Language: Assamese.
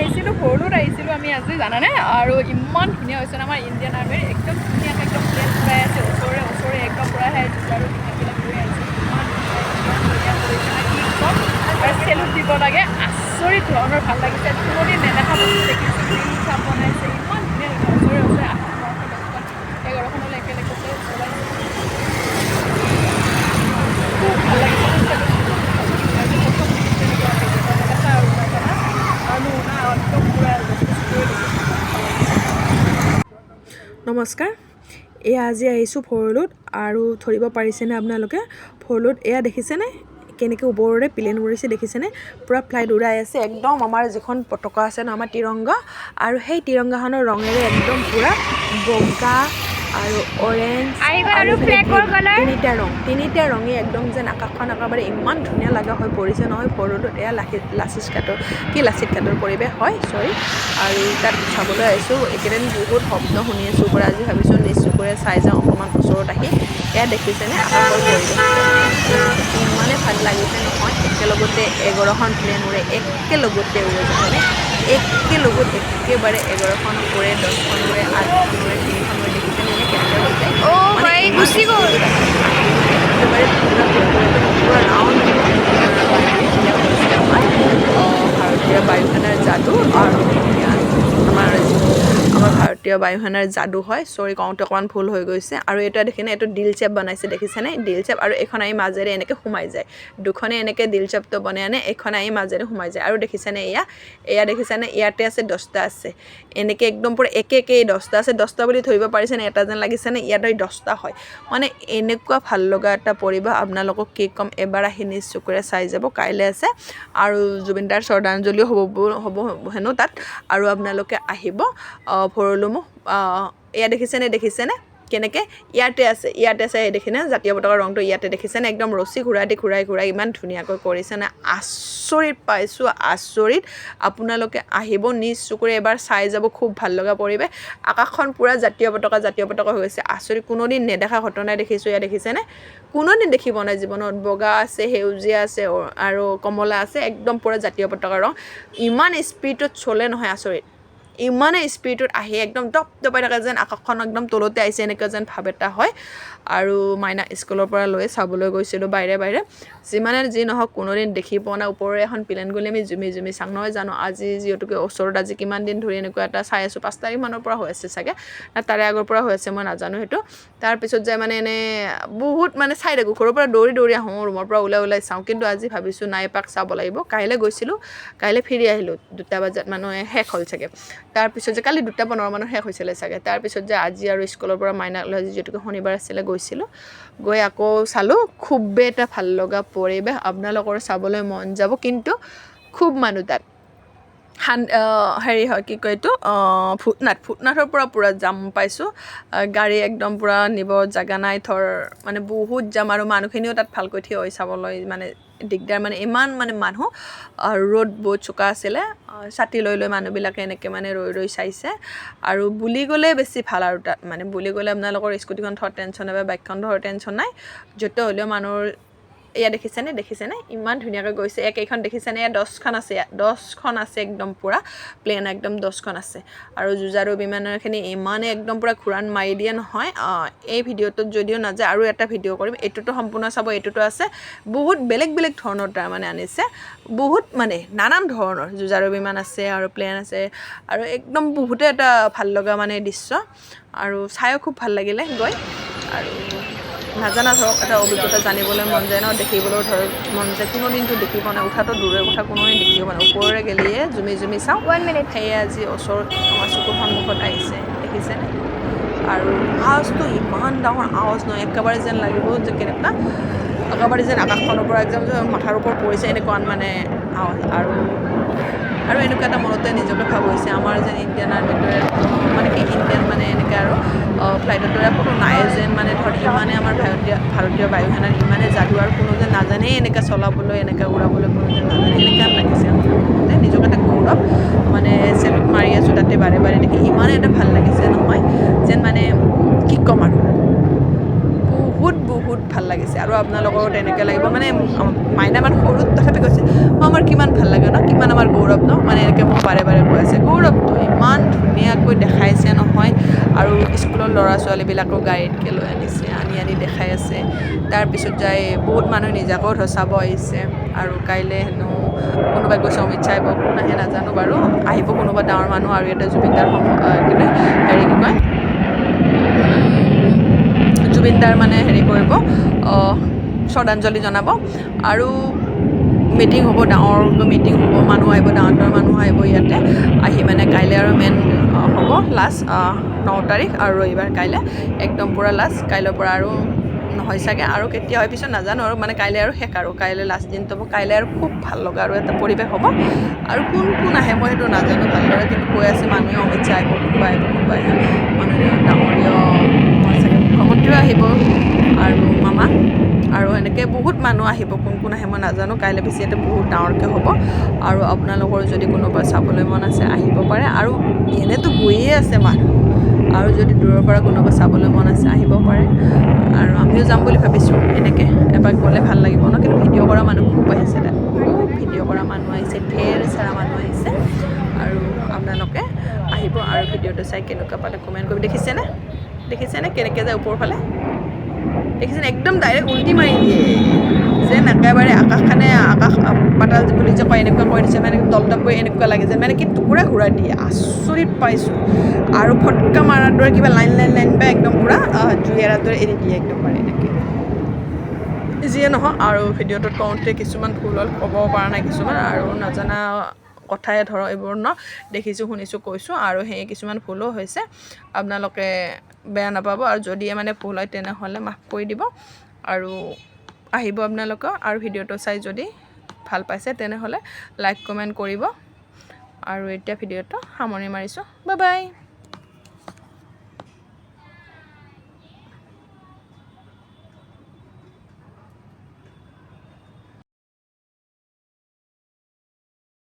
আহিছিলোঁ ভৰলুত আহিছিলোঁ আমি আজি জানানে আৰু ইমান ধুনীয়া হৈছে আমাৰ ইণ্ডিয়ান আৰ্মিৰ একদম ধুনীয়াকৈ একদম প্লেন উৰাই আছে ওচৰে একদম পূৰা আহে আৰু ধুনীয়াবিলাক লৈ আহিছে ইমান ধুনীয়া কৰিছে কি ক'ম আৰু চেলুট দিব লাগে আচৰিত ধৰণৰ ভাল লাগিছে কোনোদিন নেদেখা বস্তু দেখিছোঁ গ্ৰীণ চাপ বনাইছে ইমান ধুনীয়া ওচৰে 8-9-10-11খনলৈ একেলগে ওলাইছে খুব ভাল লাগিছে নমস্কাৰ এয়া আজি আহিছোঁ ভৰলুত আৰু ধৰিব পাৰিছেনে আপোনালোকে ভৰলুত এয়া দেখিছেনে কেনেকৈ ওপৰৰে প্লেন উৰিছে দেখিছেনে পূৰা ফ্লাইট উৰাই আছে একদম আমাৰ যিখন পতাকা আছে ন আমাৰ তিৰংগা আৰু সেই তিৰংগাখনৰ ৰঙেৰে একদম পূৰা বগা আৰু অৰেঞ্জ আৰু তিনিটা ৰঙে একদম যেন আকাশখন একেবাৰে ইমান ধুনীয়া লগা হৈ পৰিছে নহয় ভৰলুত এয়া লাচিত ঘাটৰ পৰিৱেশ হয় আৰু তাত চাবলৈ আহিছোঁ এইকেইদিন বহুত শব্দ শুনি আছোঁ পৰা আজি ভাবিছোঁ নিজ চকুৰে চাই যাওঁ অকণমান ওচৰত আহি এয়া দেখিছেনে আকাশৰ পৰিৱেশ ইমানে ভাল লাগিছে নহয় একেলগতে 11খন প্লেন উৰে একেলগতে উৰে জানেনে একেবাৰে 11খন উৰে 10খন উৰে 8খন উৰে 3খন উৰে দেখিছেনে কেনেকৈ হৈ যায় গুচি গ'ল একেবাৰে পূৰা ৰাউণ্ড ভাৰতীয় বায়ুসেনাৰ যাদু আৰু আমাৰ ভাৰতীয় বায়ুসেনাৰ যাদু হয় কওঁতে অকণমান ভুল হৈ গৈছে আৰু এটা দেখিনে এইটো দিল চেপ বনাইছে দেখিছেনে দিল চেপ আৰু এখন আহি মাজেৰে এনেকৈ সোমাই যায় দুখনে এনেকৈ দিল চেপটো বনাই আনে এখন আহি মাজেৰে সোমাই যায় আৰু দেখিছেনে এয়া দেখিছেনে ইয়াতে আছে 10টা আছে এনেকৈ একদম পূৰা একে 10টা আছে 10টা বুলি ধৰিব পাৰিছেনে এটা যেন লাগিছেনে ইয়াতে 10টা হয় মানে এনেকুৱা ভাল লগা এটা পৰিৱেশ আপোনালোকক কি ক'ম এবাৰ আহি নিজ চকুৰে চাই যাব কাইলৈ আছে আৰু জুবিনদাৰ শ্ৰদ্ধাঞ্জলিও হ'ব হেনো তাত আৰু আপোনালোকে আহিব ভৰলুমুখ এয়া দেখিছেনে কেনেকৈ ইয়াতে আছে দেখিনে জাতীয় পতাকাৰ ৰংটো ইয়াতে দেখিছেনে একদম ৰছী ঘূৰাই ইমান ধুনীয়াকৈ কৰিছেনে আচৰিত পাইছোঁ আপোনালোকে আহিব নিজ চকুৰে এবাৰ চাই যাব খুব ভাল লগা পৰিৱেশ আকাশখন পূৰা জাতীয় পতাকা হৈ গৈছে আচৰিত কোনোদিন নেদেখা ঘটনাই দেখিছোঁ এয়া দেখিছেনে কোনোদিন দেখিব নাই জীৱনত বগা আছে সেউজীয়া আছে আৰু কমলা আছে একদম পূৰা জাতীয় পতাকাৰ ৰং ইমান স্পীডত চলে নহয় আচৰিত ইমানে স্পীডত আহি একদম দপদপাই থাকে যেন আকাশখন একদম তলতে আহিছে এনেকুৱা যেন ভাৱ এটা হয় আৰু মাইনা স্কুলৰ পৰা লৈ চাবলৈ গৈছিলোঁ বাহিৰে যিমানে যি নহওক কোনোদিন দেখি পোৱা নাই ওপৰৰে এখন প্লেন গ'লে আমি জুমি চাওঁ নহয় জানো আজি যিহেতুকে ওচৰত আজি কিমান দিন ধৰি এনেকুৱা এটা চাই আছোঁ 5 তাৰিখমানৰ পৰা হৈ আছে চাগে তাৰে আগৰ পৰা হৈ আছে মই নাজানো সেইটো তাৰপিছত যে মানে এনে বহুত মানে চাই থাকোঁ ঘৰৰ পৰা দৌৰি আহোঁ ৰুমৰ পৰা ওলাই চাওঁ কিন্তু আজি ভাবিছোঁ নাই এপাক চাব লাগিব কাইলৈ গৈছিলোঁ কাইলৈ ফিৰি আহিলোঁ 2টা বজাত মানুহে শেষ হ'ল চাগে তাৰপিছত যে কালি 2:15 মানত শেষ হৈছিলে চাগে তাৰপিছত যে আজি আৰু স্কুলৰ পৰা মাইনাক লৈ যিহেতুকে শনিবাৰ আছিলে গৈছিলোঁ গৈ আকৌ চালোঁ খুবেই এটা ভাল লগা পৰিৱেশ আপোনালোকৰ চাবলৈ মন যাব কিন্তু খুব মানুহ তাত হেৰি হয় কি কয় এইটো ভূটনাথৰ পৰা পূৰা জাম পাইছোঁ গাড়ী একদম পূৰা নিব জাগা নাই মানে বহুত জাম আৰু মানুহখিনিও তাত ভালকৈ থিয় হৈ চাবলৈ মানে দিগদাৰ মানে ইমান মানে মানুহ ৰ'দ বহুত চোকা আছিলে ছাতি লৈ মানুহবিলাকে এনেকৈ মানে ৰৈ চাইছে আৰু বুলি গ'লে বেছি ভাল আৰু তাত মানে বুলি গ'লে আপোনালোকৰ স্কুটিখন থোৱাৰ টেনশ্যন নাই বা বাইকখন থোৱাৰ টেনশ্যন নাই য'তে হ'লেও মানুহৰ এয়া দেখিছেনে ইমান ধুনীয়াকৈ গৈছে এইখন দেখিছেনে এয়া 10খন আছে একদম পূৰা প্লেন একদম 10খন আছে আৰু যুঁজাৰু বিমানৰখিনি ইমানে একদম পূৰা ঘূৰাণ মাৰি দিয়ে নহয় এই ভিডিঅ'টোত যদিও নাযায় আৰু এটা ভিডিঅ' কৰিম এইটোতো সম্পূৰ্ণ চাব এইটোতো আছে বহুত বেলেগ ধৰণৰ তাৰমানে আনিছে বহুত মানে নানান ধৰণৰ যুঁজাৰু বিমান আছে আৰু প্লেন আছে আৰু একদম বহুতে এটা ভাল লগা মানে দৃশ্য আৰু চাইও খুব ভাল লাগিলে গৈ আৰু নাজানা এটা অভিজ্ঞতা জানিবলৈ মন যায় ন দেখিবলৈও মন যায় কোনোদিনটো দেখি পোৱা নাই উঠাটো দূৰৰ কথা কোনোদিন দেখিব পোৱা নাই ওপৰৰে গেলিয়ে জুমি চাওঁ সেয়ে আজি ওচৰত আমাৰ চকুৰ সন্মুখত আহিছে দেখিছেনে আৰু আৱাজটো ইমান ডাঙৰ আৱাজ নহয় একেবাৰে যেন লাগিব যে কেনেকুৱা একেবাৰে যেন আকাশখনৰ পৰা একদম মাথাৰ ওপৰত পৰিছে এনেকুৱা মানে আৱাজ আৰু এনেকুৱা এটা মনতে নিজকে ভাব হৈছে আমাৰ যেন ইণ্ডিয়ান আৰ্মিৰ দৰে মানে কি ইণ্ডিয়ান মানে এনেকৈ আৰু ফ্লাইটৰ দৰে কোনো নাই যেন মানে ইমানে আমাৰ ভাৰতীয় বায়ুসেনাৰ ইমানে যাদু আৰু কোনো যেন নাজানেই এনেকৈ চলাবলৈ এনেকৈ উৰাবলৈ কোনো যেন নাজানে এনেকুৱা লাগিছে নিজকে এটা গৌৰৱ মানে চেলুট মাৰি আছোঁ তাতে বাৰে দেখি ইমানে এটা ভাল লাগিছে নহয় যেন মানে কি ক'ম আৰু বহুত ভাল লাগিছে আৰু আপোনালোকৰো তেনেকৈ লাগিব মানে মাইনা ইমান সৰুত তথাপি কৈছে আমাৰ কিমান ভাল লাগে ন কিমান আমাৰ আমাৰ গৌৰৱ ন মানে এনেকৈ মোক বাৰে বাৰে কৈ আছে গৌৰৱটো ইমান ধুনীয়াকৈ দেখাইছে নহয় আৰু স্কুলৰ ল'ৰা ছোৱালীবিলাকো গাড়ীতকৈ লৈ আনিছে আনি দেখাই আছে তাৰপিছত যাই বহুত মানুহ নিজাকৈ চাব আহিছে আৰু কাইলৈ হেনো কোনোবাই গৈছে অমিত শ্বাহ আহিব কোন আহে নাজানো বাৰু আহিব কোনোবা ডাঙৰ মানুহ আৰু এটা জুবিনদাৰ কেনে হেৰি কি কয় জুবিনদাৰ মানে হেৰি কৰিব শ্ৰদ্ধাঞ্জলি জনাব আৰু মিটিং হ'ব ডাঙৰকৈ মিটিং হ'ব মানুহ আহিব ডাঙৰ মানুহ আহিব ইয়াতে আহি মানে কাইলৈ আৰু মেইন হ'ব লাষ্ট 9 তাৰিখ আৰু ৰবিবাৰ কাইলৈ একদম পূৰা লাষ্ট কাইলৈৰ পৰা আৰু নহয় চাগে আৰু কেতিয়া হয় পিছত নাজানো আৰু মানে কাইলৈ আৰু শেষ আৰু কাইলৈ লাষ্ট দিনটো হ'ব কাইলৈ আৰু খুব ভাল লগা আৰু এটা পৰিৱেশ হ'ব আৰু কোন আহে মই সেইটো নাজানো ভালদৰে কিন্তু কৈ আছে মানুহে অমিত শ্বাহ আহিব কোনোবা আহে মানুহে ডাঙৰীয়া চাগে মুখ্যমন্ত্ৰীও আহিব আৰু মামা আৰু এনেকৈ বহুত মানুহ আহিব কোন আহে মই নাজানো কাইলৈ বেছি ইয়াতে বহুত ডাঙৰকৈ হ'ব আৰু আপোনালোকৰ যদি কোনোবা চাবলৈ মন আছে আহিব পাৰে আৰু এনেতো গৈয়ে আছে মানুহ আৰু যদি দূৰৰ পৰা কোনোবা চাবলৈ মন আছে আহিব পাৰে আৰু আমিও যাম বুলি ভাবিছোঁ এনেকৈ এবাৰ গ'লে ভাল লাগিব ন কিন্তু ভিডিঅ' কৰা মানুহ খুব আহিছে তাত খুব ভিডিঅ' কৰা মানুহ আহিছে ঢেৰ চাৰা মানুহ আহিছে আৰু আপোনালোকে আহিব আৰু ভিডিঅ'টো চাই কেনেকুৱা পালে কমেণ্ট কৰিব দেখিছেনে কেনেকৈ যায় ওপৰৰ ফালে দেখিছেনে একদম ডাইৰেক্ট উল্টি মাৰি দিয়ে যেন একেবাৰে আকাশ পাতাল বুলি যে কয় এনেকুৱা কৰি দিছে মানে তলটাপ কৰি এনেকুৱা লাগে যেন মানে কি টুকুৰা ঘূৰাই দিয়ে আচৰিত পাইছোঁ আৰু ফটকা মাৰাৰ দৰে কিবা লাইন বা একদম পূৰা জুই এৰাৰ দৰে এৰি দিয়ে একদম পাৰে এনেকৈ যিয়ে নহয় আৰু ভিডিঅ'টোত কওঁতে কিছুমান ভুল হ'ল ক'ব পৰা নাই কিছুমান আৰু নজনা কথাই ধৰক এইবোৰ ন দেখিছোঁ শুনিছোঁ কৈছোঁ আৰু সেই কিছুমান ভুলো হৈছে আপোনালোকে বেয়া নাপাব আৰু যদিয়ে মানে ভুল হয় তেনেহ'লে মাফ কৰি দিব আৰু আহিব আপোনালোকে আৰু ভিডিঅ'টো চাই যদি ভাল পাইছে তেনেহ'লে লাইক কমেণ্ট কৰিব আৰু এতিয়া ভিডিঅ'টো সামৰণি মাৰিছোঁ বাই বাই